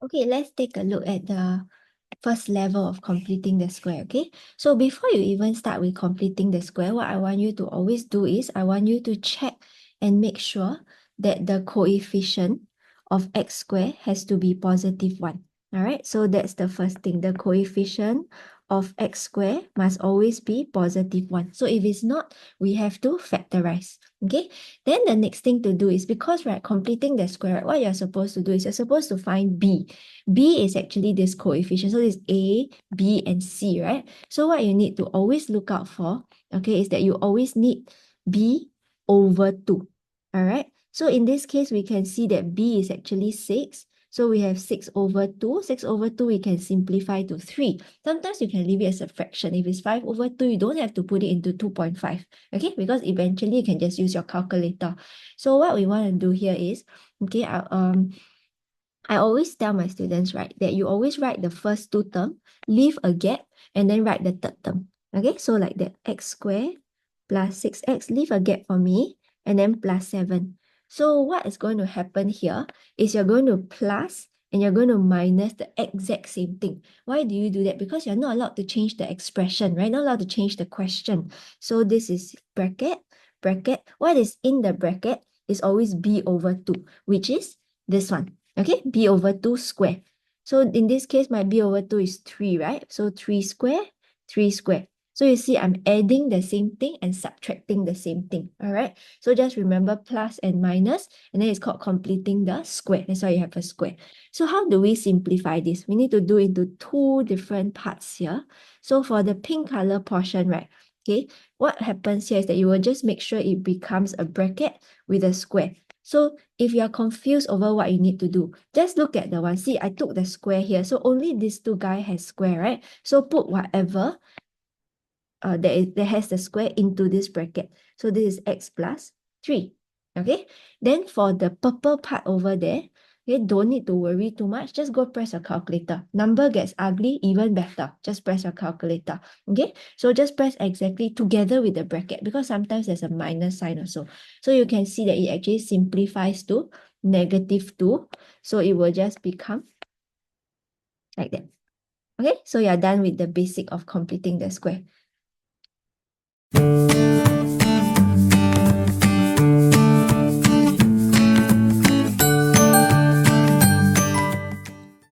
Okay, let's take a look at the first level of completing the square, okay? So before you even start with completing the square, what I want you to always do is I want you to check and make sure that the coefficient of x squared has to be positive 1. All right, so that's the first thing. The coefficient of x squared must always be positive 1. So if it's not, we have to factorize, okay? Then the next thing to do is, because we're completing the square, what you're supposed to do is you're supposed to find b. B is actually this coefficient. So this A, B, and C, right? So what you need to always look out for, okay, is that you always need B over 2. All right. So in this case, we can see that B is actually 6. So we have 6 over 2. 6 over 2, we can simplify to 3. Sometimes you can leave it as a fraction. If it's 5 over 2, you don't have to put it into 2.5. Okay, because eventually you can just use your calculator. So what we want to do here is, okay, I always tell my students, right, that you always write the first two terms, leave a gap, and then write the third term. Okay, so like that, x squared plus 6x, leave a gap for me, and then plus 7. So what is going to happen here is you're going to plus and you're going to minus the exact same thing. Why do you do that? Because you're not allowed to change the expression, right? Not allowed to change the question. So this is bracket, bracket. What is in the bracket is always b over 2, which is this one. Okay, b over 2 square. So in this case, my b over 2 is 3, right? So 3 square, 3 square. So you see, I'm adding the same thing and subtracting the same thing, all right? So just remember plus and minus, and then it's called completing the square. That's why you have a square. So how do we simplify this? We need to do into two different parts here. So for the pink color portion, right? Okay, what happens here is that you will just make sure it becomes a bracket with a square. So if you are confused over what you need to do, just look at the one. See, I took the square here. So only these two guys has square, right? So put whatever that has the square into this bracket. So this is x plus 3. Okay. Then for the purple part over there, okay, don't need to worry too much. Just go press your calculator. Number gets ugly, even better. Just press your calculator. Okay. So just press exactly together with the bracket, because sometimes there's a minus sign also. So you can see that it actually simplifies to -2. So it will just become like that. Okay. So you're done with the basic of completing the square.